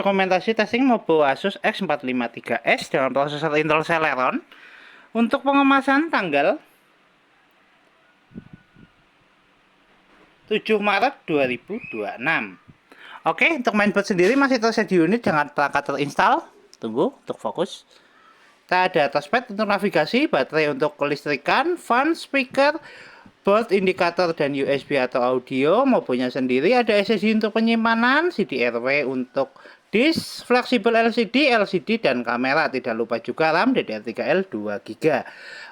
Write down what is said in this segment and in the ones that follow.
Dokumentasi testing Mobo Asus X453S dengan prosesor Intel Celeron untuk pengemasan tanggal 7 Maret 2026. Oke, untuk mainboard sendiri masih tersedia di unit dengan perangkat terinstall. Tunggu untuk fokus. Kita ada touchpad untuk navigasi, baterai untuk kelistrikan, fan, speaker, board indikator dan USB atau audio. Mobonya sendiri ada SSD untuk penyimpanan, CD-RW untuk disk, fleksibel LCD dan kamera. Tidak lupa juga RAM DDR3L 2GB.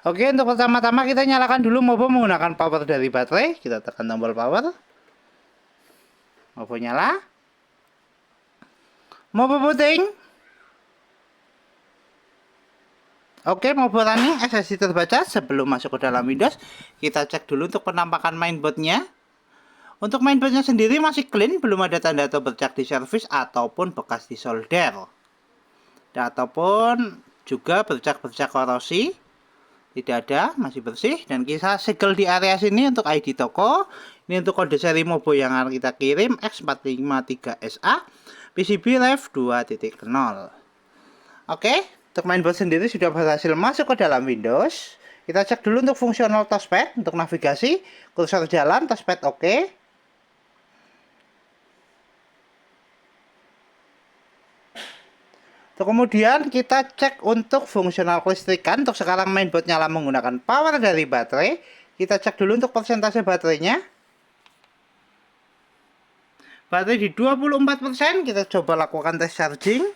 Oke, untuk pertama-tama kita nyalakan dulu Mobo menggunakan power dari baterai. Kita tekan tombol power. Mobo nyala. Mobo booting. Oke, Mobo running, SSD terbaca. Sebelum masuk ke dalam Windows, kita cek dulu untuk penampakan mainboardnya. Untuk mainboardnya sendiri masih clean, belum ada tanda atau bercak di servis ataupun bekas di solder. Ataupun juga bercak-bercak korosi. Tidak ada, masih bersih. Dan kita segel di area sini untuk ID toko. Ini untuk kode seri Mobo yang akan kita kirim, X453SA PCB Ref 2.0. Oke, untuk mainboard sendiri sudah berhasil masuk ke dalam Windows. Kita cek dulu untuk fungsional touchpad, untuk navigasi, kursor jalan, touchpad oke. Kemudian kita cek untuk fungsional kelistrikan. Untuk sekarang mainboard nyala menggunakan power dari baterai. Kita cek dulu untuk persentase baterainya. Baterai di 24%. Kita coba lakukan tes charging.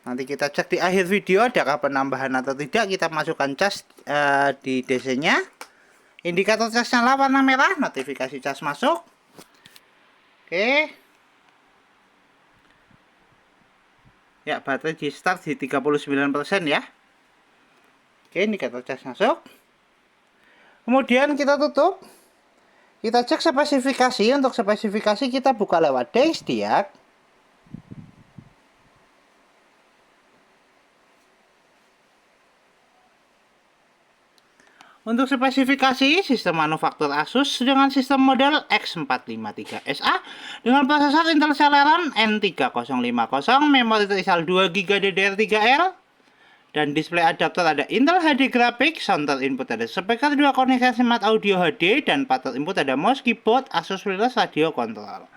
Nanti kita cek di akhir video adakah penambahan atau tidak. Kita masukkan cas di DC-nya. Indikator cas nyala warna merah, notifikasi cas masuk. Oke. Ya, baterai di start di 39% ya. Oke, indikator cas masuk. Kemudian kita tutup. Kita cek spesifikasi. Untuk spesifikasi kita buka lewat Disk. Untuk spesifikasi, sistem manufaktur Asus dengan sistem model X453SA dengan prosesor Intel Celeron N3050, memori terisal 2GB DDR3L, dan display adaptor ada Intel HD Graphics, sound input ada speaker 2 koneksi smart audio HD, dan pattern input ada mouse, keyboard, Asus wireless radio control.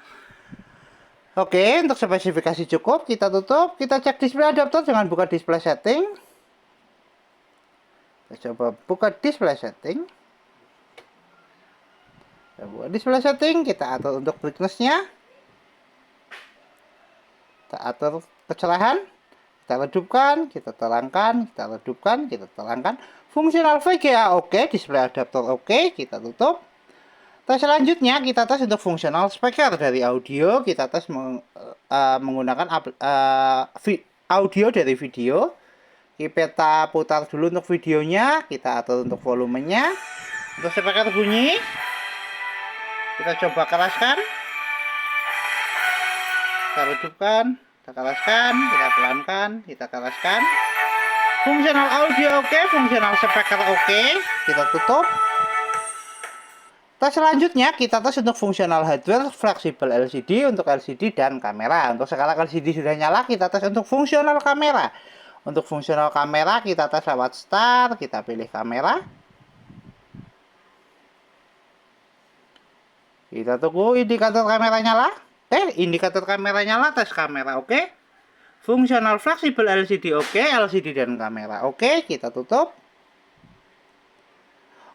Oke, untuk spesifikasi cukup, kita tutup. Kita cek display adaptor dengan buka display setting. Kita coba buka display setting. Kita buka display setting, kita atur untuk brightness-nya. Kita atur kecerahan. Kita redupkan, kita terangkan, kita redupkan, kita terangkan. Fungsional VGA oke, display adaptor oke, kita tutup. Tes selanjutnya kita tes untuk fungsional speaker dari audio. Kita tes menggunakan audio dari video. Kita putar dulu untuk videonya, kita atur untuk volumenya. Untuk speaker bunyi, kita coba keraskan, kita redupkan, kita keraskan, kita pelankan, kita keraskan. Fungsional audio oke, fungsional speaker oke, kita tutup. Tes selanjutnya kita tes untuk fungsional hardware, fleksibel LCD untuk LCD dan kamera. Untuk sekarang LCD sudah nyala, kita tes untuk fungsional kamera. Untuk fungsional kamera kita tes lewat start, kita pilih kamera. Kita tunggu indikator kamera nyala. Indikator kamera nyala, tes kamera oke. Fungsional fleksibel LCD oke, LCD dan kamera oke, kita tutup.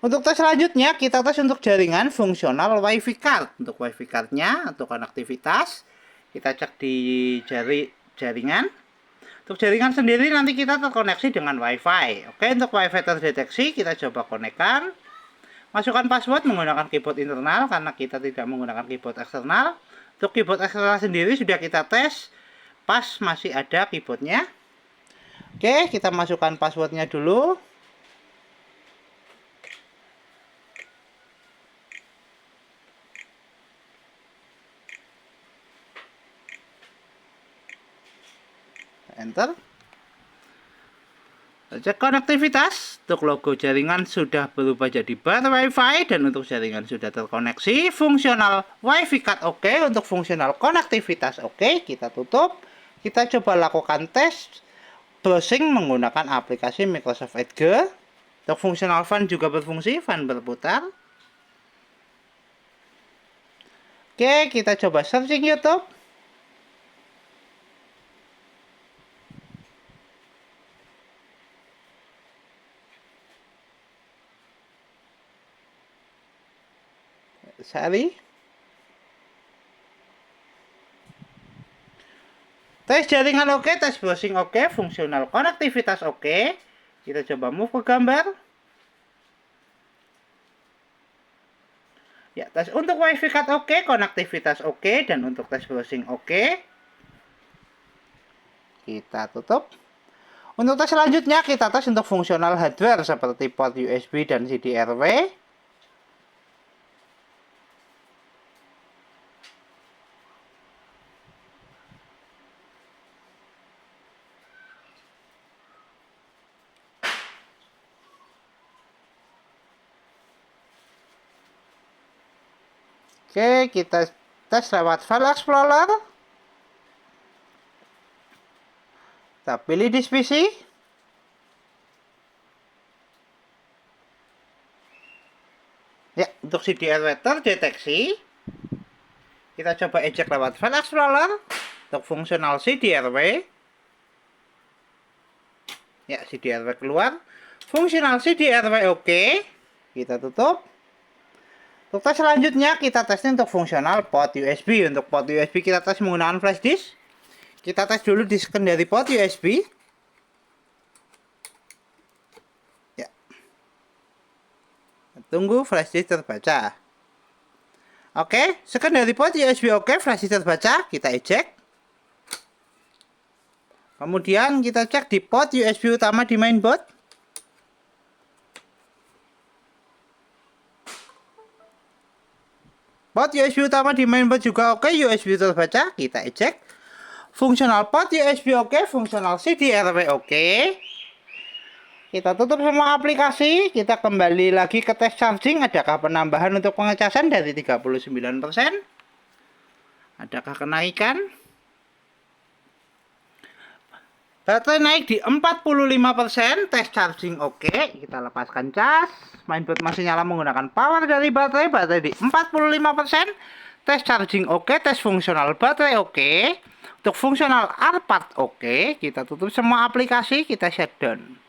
Untuk tes selanjutnya kita tes untuk jaringan fungsional WiFi card. Untuk WiFi cardnya untuk konektivitas kita cek di jaringan. Untuk jaringan sendiri nanti kita terkoneksi dengan WiFi. Oke, untuk WiFi terdeteksi kita coba konekkan. Masukkan password menggunakan keyboard internal karena kita tidak menggunakan keyboard eksternal. Untuk keyboard eksternal sendiri sudah kita tes, pas masih ada keyboardnya. Oke, kita masukkan passwordnya dulu. Enter. Cek konektivitas. Untuk logo jaringan sudah berubah jadi bar WiFi, dan untuk jaringan sudah terkoneksi. Fungsional WiFi card oke, untuk fungsional konektivitas oke. Kita tutup. Kita coba lakukan tes browsing menggunakan aplikasi Microsoft Edge. Untuk fungsional fan juga berfungsi, fan berputar. Oke, kita coba searching YouTube. Sari. Tes jaringan oke, tes browsing oke, fungsional konektivitas oke. Kita coba move ke gambar. Ya, tes untuk WiFi card oke, konektivitas oke, dan untuk tes browsing oke. Kita tutup. Untuk tes selanjutnya kita tes untuk fungsional hardware seperti port USB dan CD-RW. Oke, kita tes lewat File Explorer. Kita pilih di PC. Ya, untuk CD-RW terdeteksi. Kita coba eject lewat File Explorer. Untuk fungsional CD-RW. Ya, CD-RW keluar. Fungsional CD-RW oke. Kita tutup. Untuk tes selanjutnya kita tesnya untuk fungsional port USB. Untuk port USB kita tes menggunakan flash disk. Kita tes dulu disk dari port USB. Ya. Tunggu flash disk terbaca. Oke, dari port USB oke, flash disk terbaca, kita eject. Kemudian kita cek di port USB utama di mainboard. Port USB utama di mainboard juga oke, USB terbaca, kita eject. Fungsional port USB oke, fungsional CD-RW oke. Kita tutup semua aplikasi, kita kembali lagi ke tes charging. Adakah penambahan untuk pengecasan dari 39%? Adakah kenaikan? Baterai naik di 45%, tes charging oke. Kita lepaskan cas. Mainboard masih nyala menggunakan power dari baterai di 45%. Tes charging oke, tes fungsional baterai oke. Untuk fungsional R-part oke. Kita tutup semua aplikasi, kita shutdown.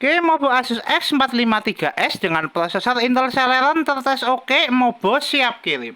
Oke, Mobo Asus X453S dengan prosesor Intel Celeron tertes oke, Mobo siap kirim.